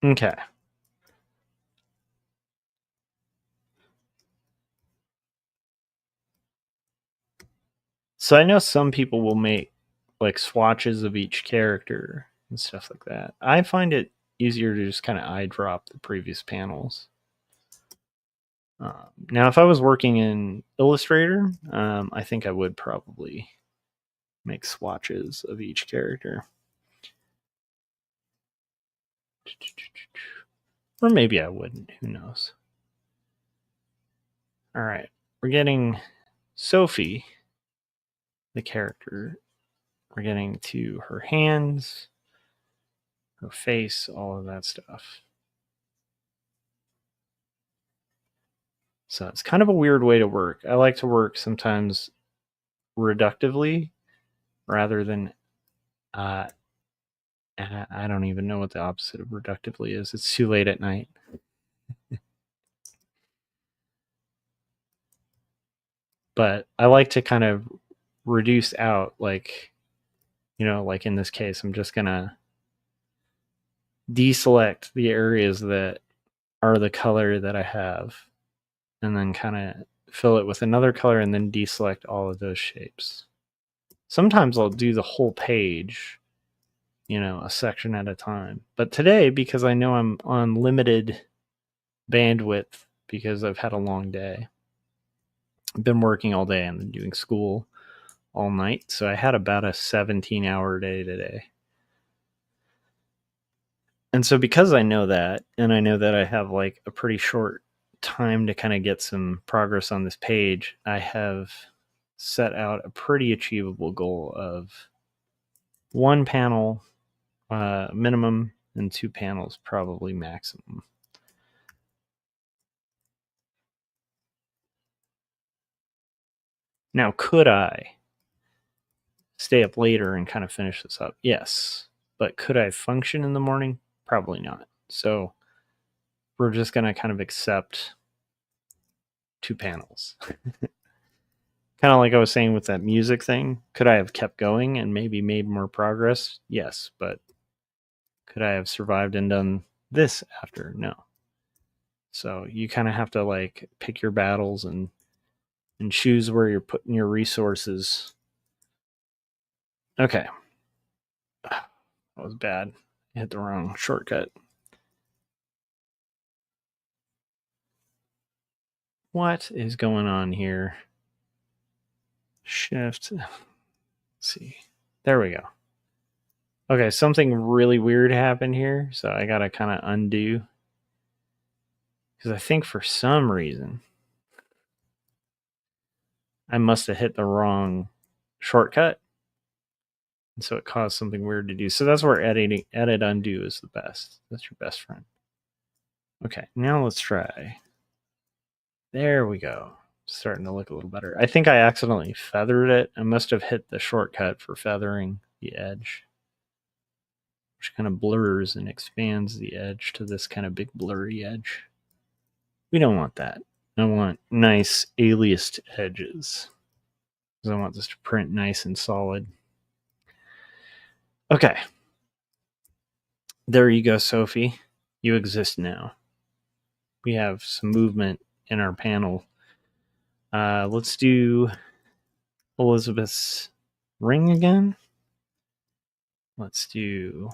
Okay. So I know some people will make like swatches of each character and stuff like that. I find it easier to just kind of eye drop the previous panels. Now, if I was working in Illustrator, I think I would probably make swatches of each character. Or maybe I wouldn't. Who knows? All right. We're getting Sophie, the character. We're getting to her hands, her face, all of that stuff. So it's kind of a weird way to work. I like to work sometimes reductively rather than I don't even know what the opposite of reductively is. It's too late at night. But I like to kind of reduce out, like, you know, like in this case, I'm just going to deselect the areas that are the color that I have and then kind of fill it with another color and then deselect all of those shapes. Sometimes I'll do the whole page, you know, a section at a time. But today, because I know I'm on limited bandwidth because I've had a long day, I've been working all day and then doing school all night. So I had about a 17-hour day today. And so because I know that, and I know that I have like a pretty short time to kind of get some progress on this page, I have set out a pretty achievable goal of 1 panel minimum and 2 panels probably maximum. Now, could I stay up later and kind of finish this up? Yes. But could I function in the morning? Probably not. So we're just going to kind of accept 2 panels. Kind of like I was saying with that music thing. Could I have kept going and maybe made more progress? Yes. But could I have survived and done this after? No. So you kind of have to like pick your battles and choose where you're putting your resources. Okay. That was bad. I hit the wrong shortcut. What is going on here? Shift. Let's see. There we go. Okay, something really weird happened here, so I gotta kind of undo. Because I think for some reason I must have hit the wrong shortcut. And so it caused something weird to do. So that's where edit undo is the best. That's your best friend. Okay, now let's try. There we go. Starting to look a little better. I think I accidentally feathered it. I must have hit the shortcut for feathering the edge, which kind of blurs and expands the edge to this kind of big blurry edge. We don't want that. I want nice aliased edges because I want this to print nice and solid. Okay. There you go, Sophie. You exist now. We have some movement in our panel. Let's do Elizabeth's ring again. Let's do...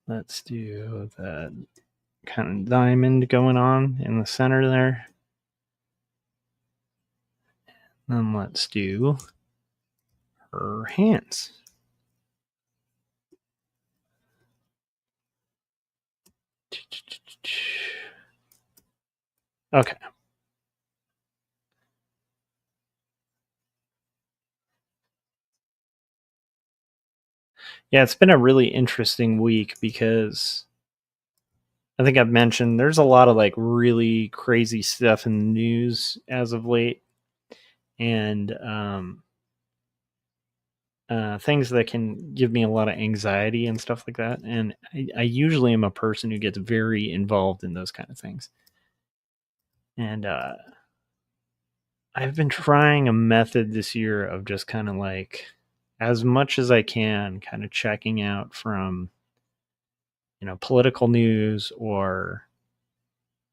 Let's do that kind of diamond going on in the center there. Then let's do her hands. Okay. Yeah, it's been a really interesting week because I think I've mentioned there's a lot of like really crazy stuff in the news as of late, and things that can give me a lot of anxiety and stuff like that. And I usually am a person who gets very involved in those kind of things. And I've been trying a method this year of just kind of like, as much as I can, kind of checking out from, political news or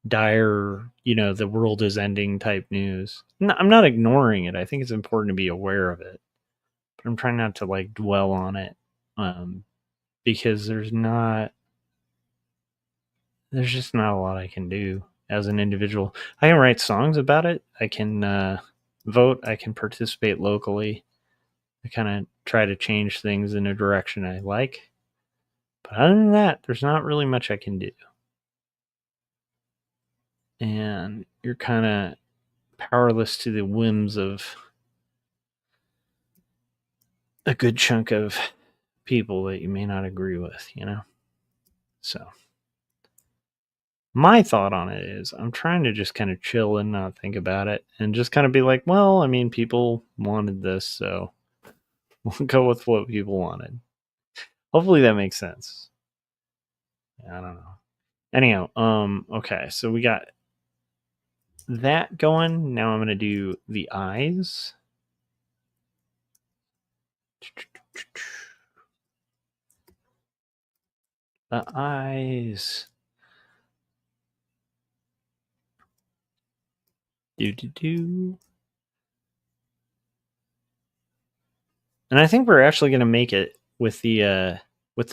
dire, the world is ending type news. No, I'm not ignoring it. I think it's important to be aware of it, but I'm trying not to like dwell on it, because there's just not a lot I can do as an individual. I can write songs about it. I can vote. I can participate locally. I kind of try to change things in a direction I like. But other than that, there's not really much I can do. And you're kind of powerless to the whims of a good chunk of people that you may not agree with, So my thought on it is I'm trying to just kind of chill and not think about it and just kind of be like, well, I mean, people wanted this, so we'll go with what people wanted. Hopefully that makes sense. I don't know. Anyhow, okay, so we got that going. Now I'm going to do the eyes. The eyes. Do. And I think we're actually going to make it with the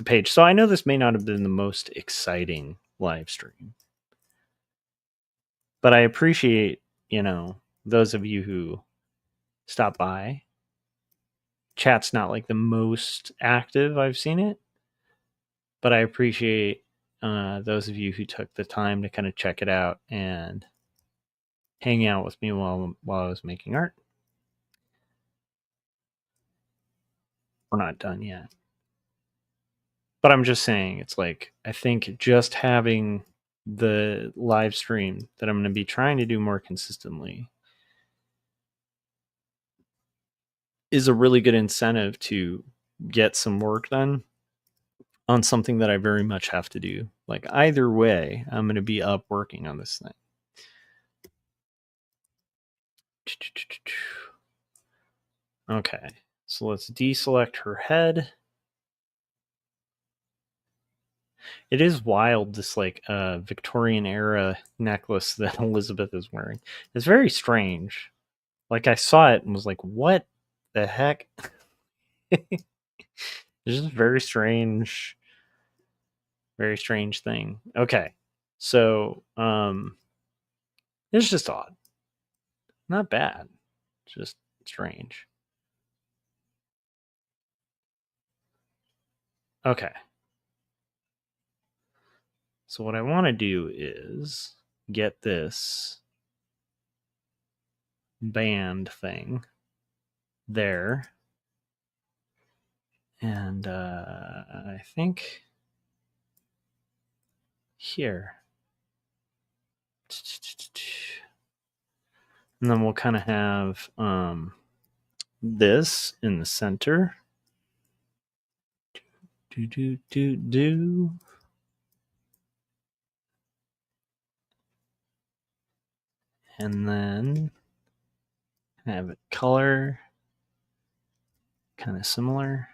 page. So I know this may not have been the most exciting live stream, but I appreciate, those of you who stop by. Chat's not like the most active I've seen it, but I appreciate those of you who took the time to kind of check it out and hang out with me while I was making art. We're not done yet. But I'm just saying, it's like, I think just having the live stream that I'm going to be trying to do more consistently is a really good incentive to get some work done on something that I very much have to do. Like either way, I'm going to be up working on this thing. Okay, so let's deselect her head. It is wild, this like Victorian era necklace that Elizabeth is wearing. It's very strange. Like I saw it and was like, what the heck? It's just a very strange thing. Okay. So it's just odd. Not bad. Just strange. Okay. So what I want to do is get this band thing there. And I think here. And then we'll kind of have this in the center. Do. And then have it color kind of similar.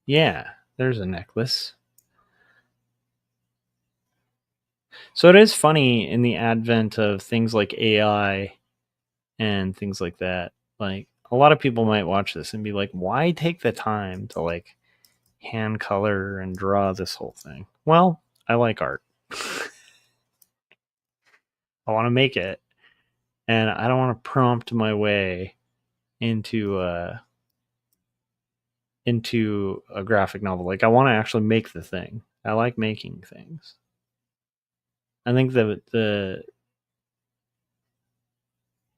Yeah, there's a necklace. So it is funny in the advent of things like AI and things like that. Like, a lot of people might watch this and be like, why take the time to like hand color and draw this whole thing? Well, I like art. I want to make it, and I don't want to prompt my way into a graphic novel. Like, I want to actually make the thing. I like making things. I think the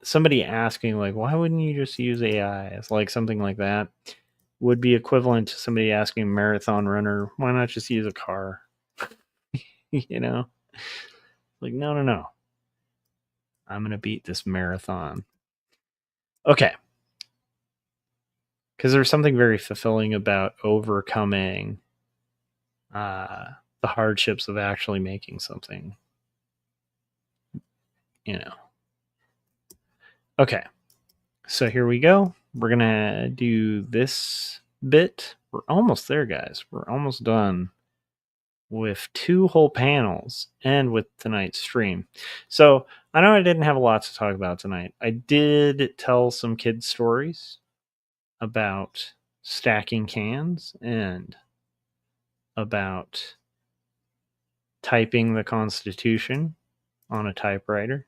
somebody asking like, why wouldn't you just use AI? It's like something like that would be equivalent to somebody asking a marathon runner, why not just use a car? You know, like, no, I'm gonna beat this marathon. Okay, because there's something very fulfilling about overcoming the hardships of actually making something, you know. Okay, so here we go. We're gonna do this bit. We're almost there, guys. We're almost done with 2 whole panels and with tonight's stream. So I know I didn't have a lot to talk about tonight. I did tell some kids stories about stacking cans and about typing the Constitution on a typewriter.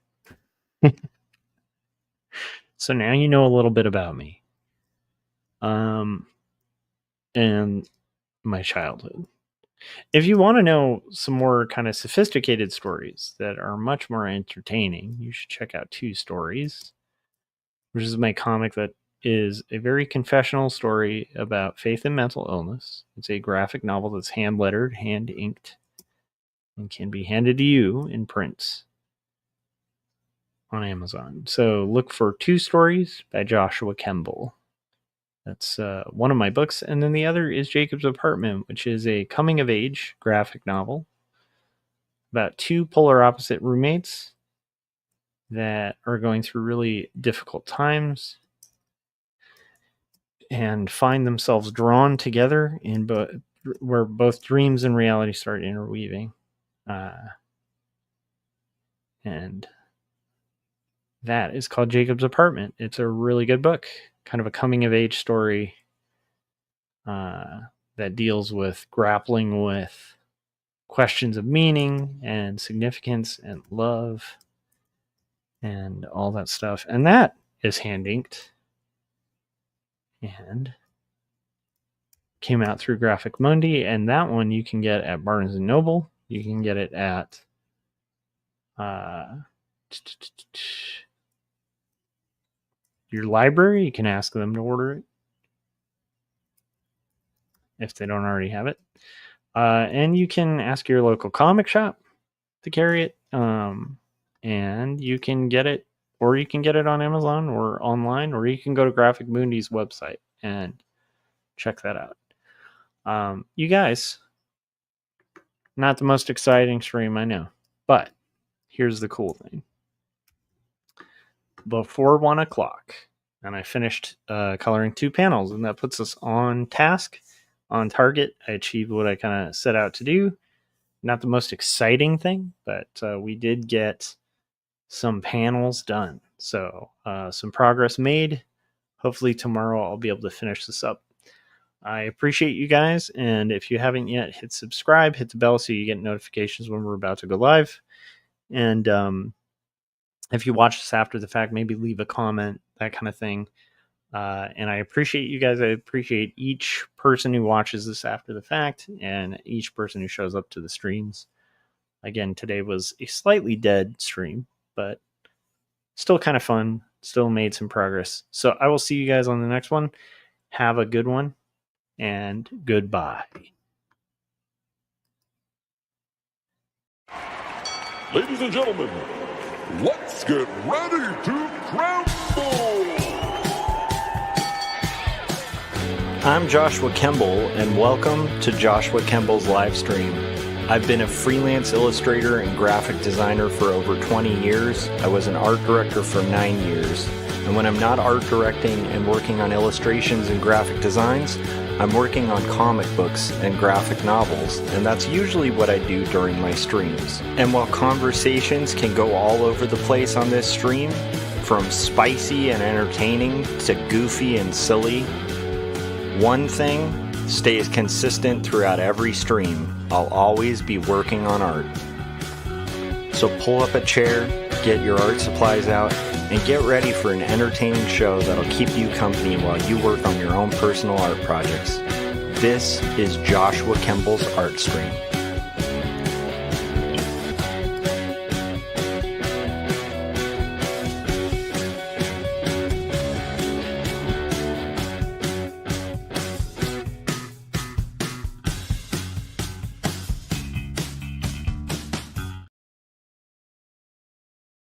So now you know a little bit about me. And my childhood. If you want to know some more kind of sophisticated stories that are much more entertaining, you should check out 2 Stories, which is my comic that is a very confessional story about faith and mental illness. It's a graphic novel that's hand-lettered, hand-inked, and can be handed to you in print on Amazon. So look for 2 Stories by Joshua Kemble. That's one of my books. And then the other is Jacob's Apartment, which is a coming-of-age graphic novel about 2 polar opposite roommates that are going through really difficult times and find themselves drawn together in where both dreams and reality start interweaving. And that is called Jacob's Apartment. It's a really good book, kind of a coming-of-age story that deals with grappling with questions of meaning and significance and love and all that stuff. And that is hand-inked and came out through Graphic Mundi. And that one you can get at Barnes & Noble. You can get it at your library. You can ask them to order it if they don't already have it. And you can ask your local comic shop to carry it. And you can get it, or you can get it on Amazon or online, or you can go to Graphic Mundi's website and check that out. You guys, not the most exciting stream, I know, but here's the cool thing. Before 1 o'clock, and I finished coloring 2 panels, and that puts us on task, on target. I achieved what I kind of set out to do. Not the most exciting thing, but we did get some panels done. So some progress made. Hopefully tomorrow I'll be able to finish this up. I appreciate you guys, and if you haven't yet, hit subscribe, hit the bell so you get notifications when we're about to go live. And if you watch this after the fact, maybe leave a comment, that kind of thing. And I appreciate you guys. I appreciate each person who watches this after the fact and each person who shows up to the streams. Again, today was a slightly dead stream, but still kind of fun. Still made some progress. So I will see you guys on the next one. Have a good one, and goodbye. Ladies and gentlemen, let's get ready to crumble! I'm Joshua Kemble, and welcome to Joshua Kemble's live stream. I've been a freelance illustrator and graphic designer for over 20 years. I was an art director for 9 years. And when I'm not art directing and working on illustrations and graphic designs, I'm working on comic books and graphic novels, and that's usually what I do during my streams. And while conversations can go all over the place on this stream, from spicy and entertaining to goofy and silly, one thing stays consistent throughout every stream. I'll always be working on art. So pull up a chair, get your art supplies out, and get ready for an entertaining show that'll keep you company while you work on your own personal art projects. This is Joshua Kemble's Art Stream.